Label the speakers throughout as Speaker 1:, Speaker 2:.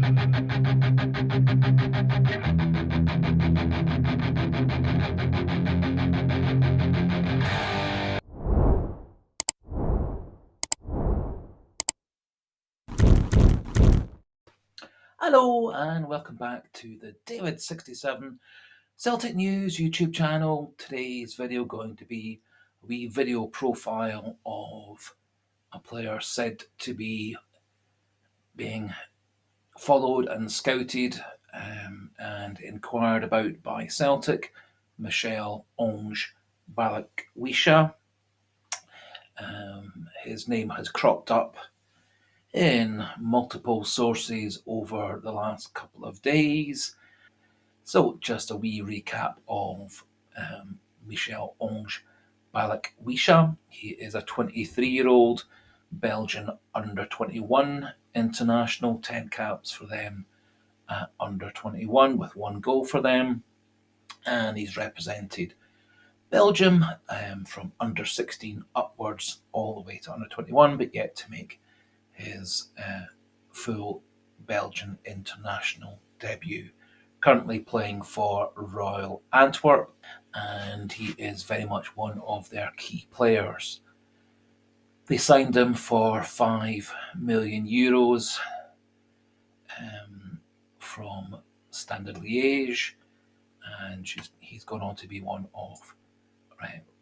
Speaker 1: Hello and welcome back to the David67 Celtic News YouTube channel. Today's video going to be a wee video profile of a player said to be being followed and scouted and inquired about by Celtic, Michel-Ange Balikwisha. His name has cropped up in multiple sources over the last couple of days. So just a wee recap of Michel-Ange Balikwisha. He is a 23-year-old Belgian under-21 international, 10 caps for them at under-21 with 1 goal for them. And he's represented Belgium from under-16 upwards all the way to under-21, but yet to make his full Belgian international debut. Currently playing for Royal Antwerp, and he is very much one of their key players. They signed him for €5 million from Standard Liège, and he's gone on to be one of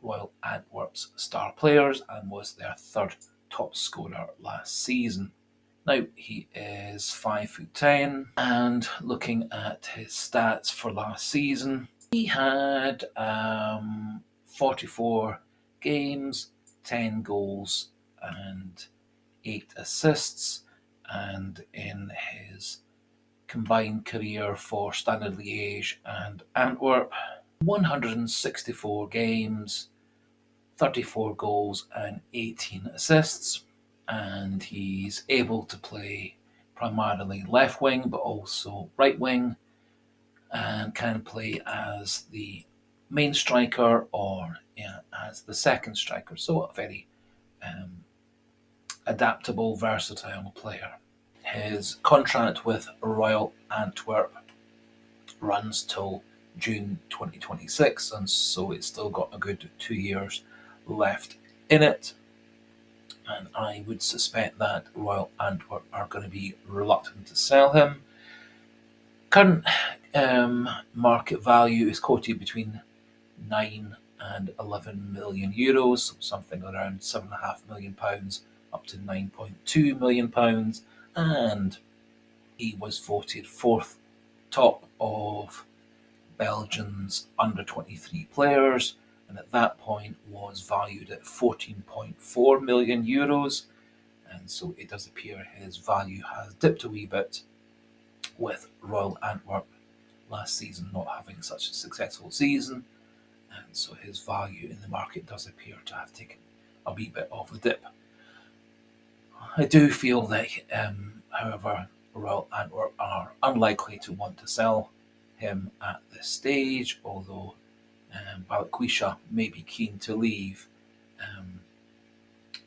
Speaker 1: Royal Antwerp's star players and was their third top scorer last season. Now, he is 5'10", and looking at his stats for last season, he had 44 games, 10 goals, and 8 assists. And in his combined career for Standard Liège and Antwerp, 164 games, 34 goals, and 18 assists. And he's able to play primarily left wing, but also right wing, and can play as the main striker or as the second striker. So a very adaptable, versatile player. His contract with Royal Antwerp runs till June 2026, and so it's still got a good 2 years left in it. And I would suspect that Royal Antwerp are going to be reluctant to sell him. Current market value is quoted between €9 and €11 million, so something around £7.5 million up to £9.2 million. And he was voted 4th top of Belgium's under-23 players, and at that point was valued at €14.4 million. And so it does appear his value has dipped a wee bit with Royal Antwerp last season not having such a successful season, and so his value in the market does appear to have taken a wee bit of a dip. I do feel that, however, Royal Antwerp are unlikely to want to sell him at this stage, although Balikwisha may be keen to leave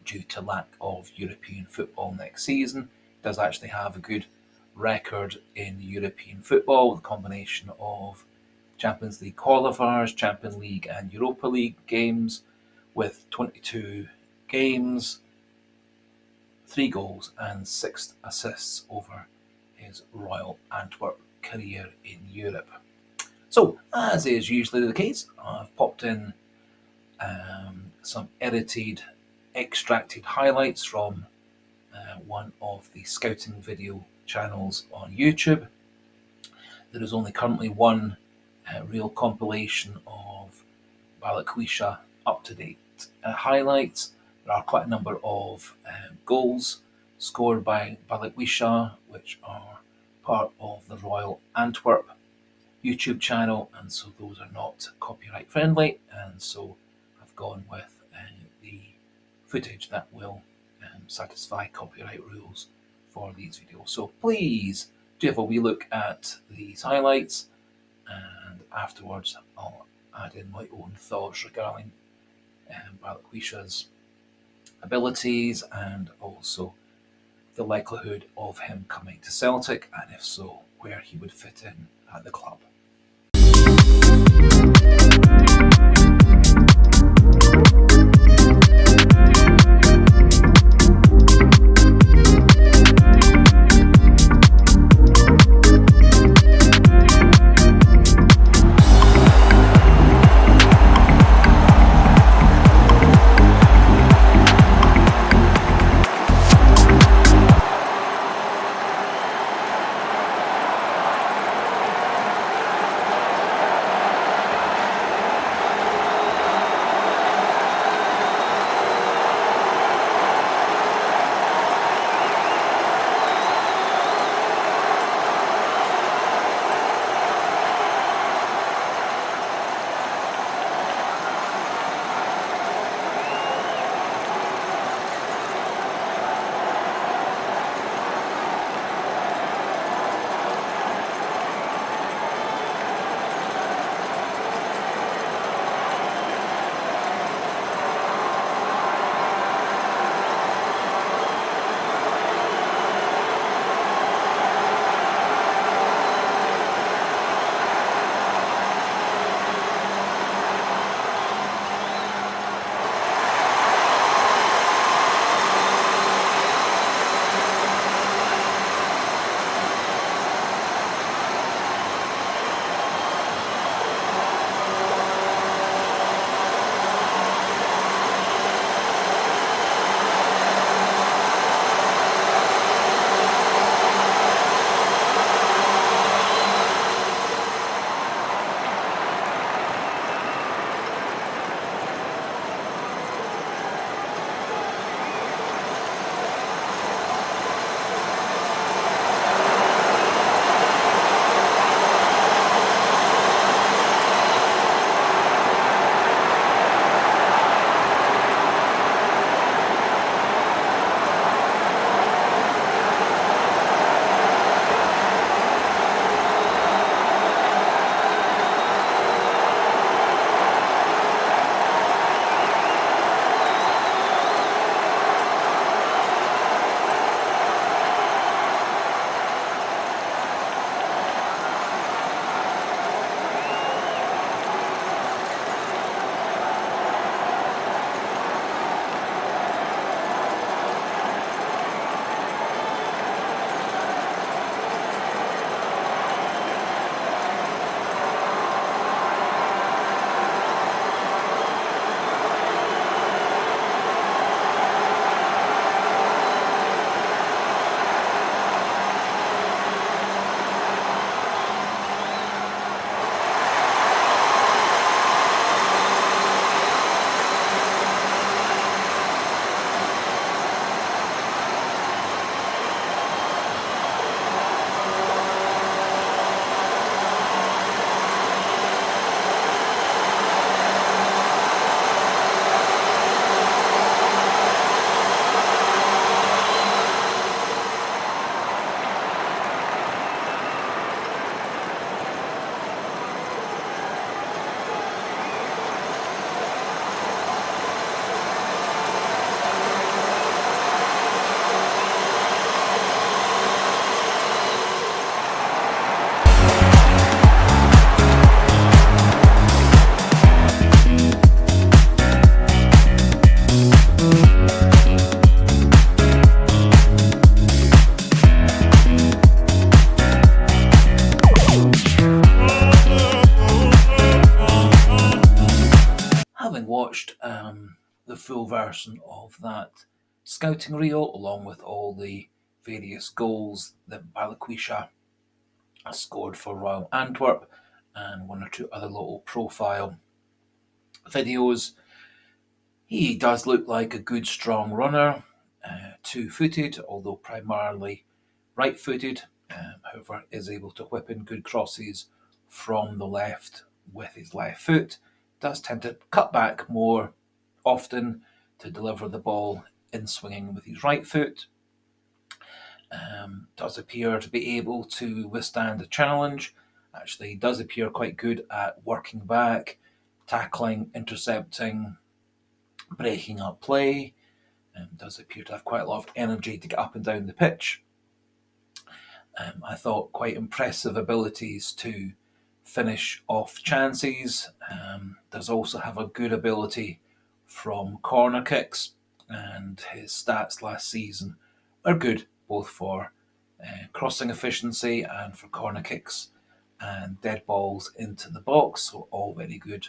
Speaker 1: due to lack of European football next season. He does actually have a good record in European football, with a combination of Champions League qualifiers, Champions League and Europa League games, with 22 games, 3 goals and 6 assists over his Royal Antwerp career in Europe. So, as is usually the case, I've popped in some edited, extracted highlights from one of the scouting video channels on YouTube. There is only currently one real compilation of Balikwisha up-to-date highlights. There are quite a number of goals scored by Balikwisha, which are part of the Royal Antwerp YouTube channel, and so those are not copyright friendly, and so I've gone with the footage that will satisfy copyright rules for these videos. So please do have a wee look at these highlights, and afterwards I'll add in my own thoughts regarding Balikwisha's abilities and also the likelihood of him coming to Celtic, and if so, where he would fit in at the club. Having watched the full version of that scouting reel, along with all the various goals that Balikwisha has scored for Royal Antwerp and one or two other low profile videos, he does look like a good strong runner, two-footed, although primarily right-footed. However, is able to whip in good crosses from the left with his left foot. Does tend to cut back more often to deliver the ball in swinging with his right foot. Does appear to be able to withstand a challenge. Actually, does appear quite good at working back, tackling, intercepting, breaking up play. Does appear to have quite a lot of energy to get up and down the pitch. I thought quite impressive abilities to finish off chances. Does also have a good ability from corner kicks, and his stats last season are good, both for crossing efficiency and for corner kicks and dead balls into the box. So all very good,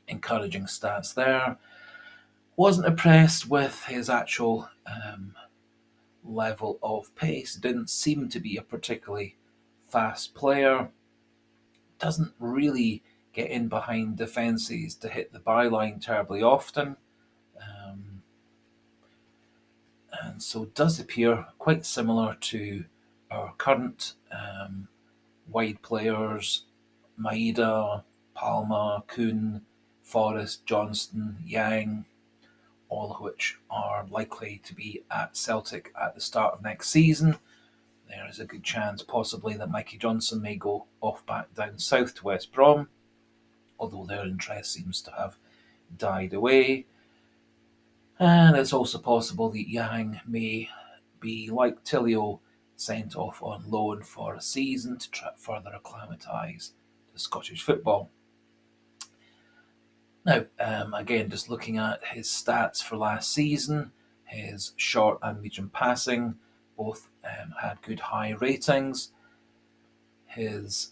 Speaker 1: encouraging stats there. Wasn't impressed with his actual level of pace. Didn't seem to be a particularly fast player. Doesn't really get in behind defences to hit the byline terribly often. And so does appear quite similar to our current wide players, Maeda, Palma, Kuhn, Forrest, Johnston, Yang, all of which are likely to be at Celtic at the start of next season. There is a good chance possibly that Mikey Johnson may go off back down south to West Brom, although their interest seems to have died away. And it's also possible that Yang may be, like Tilio, sent off on loan for a season to try further acclimatise to Scottish football. Now, again, just looking at his stats for last season, his short and medium passing both had good high ratings. His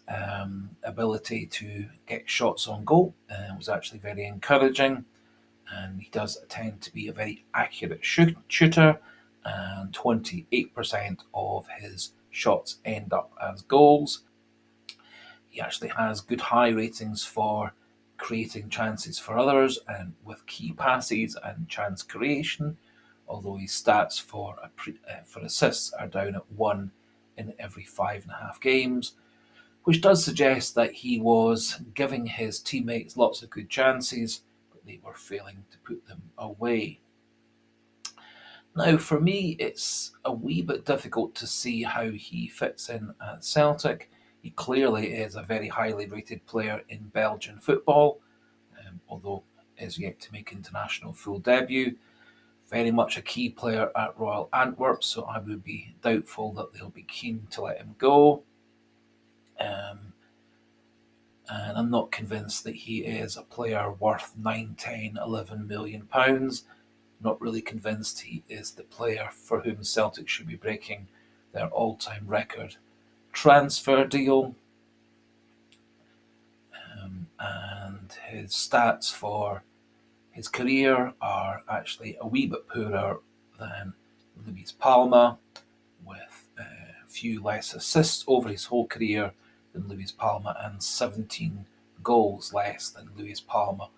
Speaker 1: ability to get shots on goal was actually very encouraging, and he does tend to be a very accurate shooter, and 28% of his shots end up as goals. He actually has good high ratings for creating chances for others and with key passes and chance creation, although his stats for assists are down at 1 in every 5.5 games, which does suggest that he was giving his teammates lots of good chances, but they were failing to put them away. Now, for me, it's a wee bit difficult to see how he fits in at Celtic. He clearly is a very highly rated player in Belgian football, although is yet to make international full debut. Very much a key player at Royal Antwerp, so I would be doubtful that they'll be keen to let him go. And I'm not convinced that he is a player worth 9, 10, 11 million pounds. Not really convinced he is the player for whom Celtic should be breaking their all-time record transfer deal. And his stats for his career are actually a wee bit poorer than Luis Palma, with a few less assists over his whole career than Luis Palma and 17 goals less than Luis Palma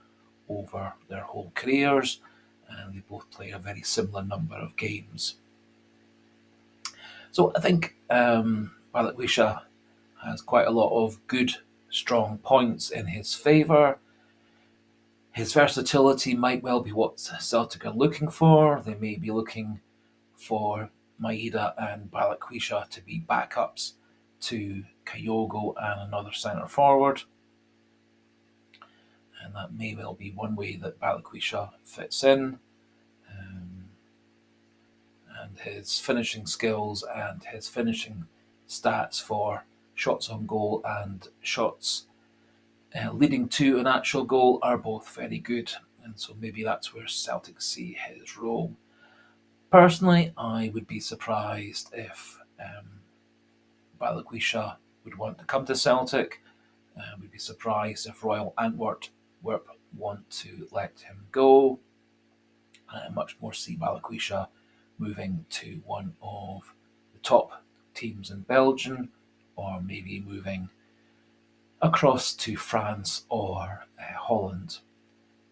Speaker 1: over their whole careers, and they both play a very similar number of games. So I think Balikwisha has quite a lot of good, strong points in his favour. His versatility might well be what Celtic are looking for. They may be looking for Maeda and Balikwisha to be backups to Kyogo and another centre forward. And that may well be one way that Balikwisha fits in. And his finishing skills and his finishing stats for shots on goal and shots leading to an actual goal are both very good. And so maybe that's where Celtic see his role. Personally, I would be surprised if Balikwisha would want to come to Celtic. We'd be surprised if Royal Antwerp want to let him go. I much more see Balikwisha moving to one of the top teams in Belgium, or maybe moving across to France or Holland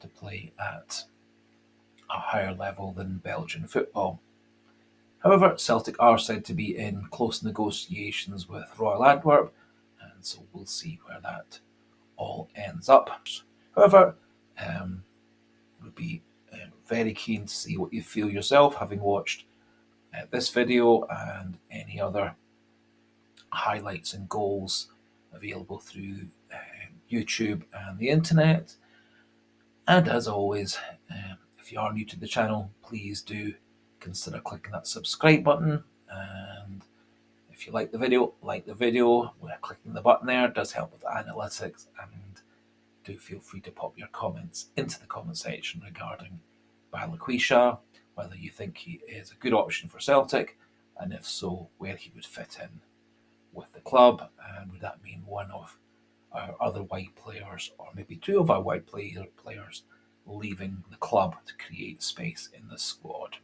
Speaker 1: to play at a higher level than Belgian football. However, Celtic are said to be in close negotiations with Royal Antwerp, and so we'll see where that all ends up. However, would be very keen to see what you feel yourself, having watched this video and any other highlights and goals available through YouTube and the internet. And as always, if If you are new to the channel, please do consider clicking that subscribe button. And if you like the video, clicking the button there does help with analytics. And do feel free to pop your comments into the comment section regarding Balikwisha, whether you think he is a good option for Celtic, and if so, where he would fit in with the club, and would that mean one of our other wide players, or maybe two of our wide players, leaving the club to create space in the squad.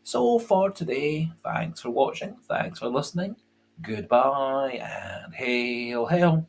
Speaker 1: So for today, thanks for watching, thanks for listening, goodbye, and hail, hail.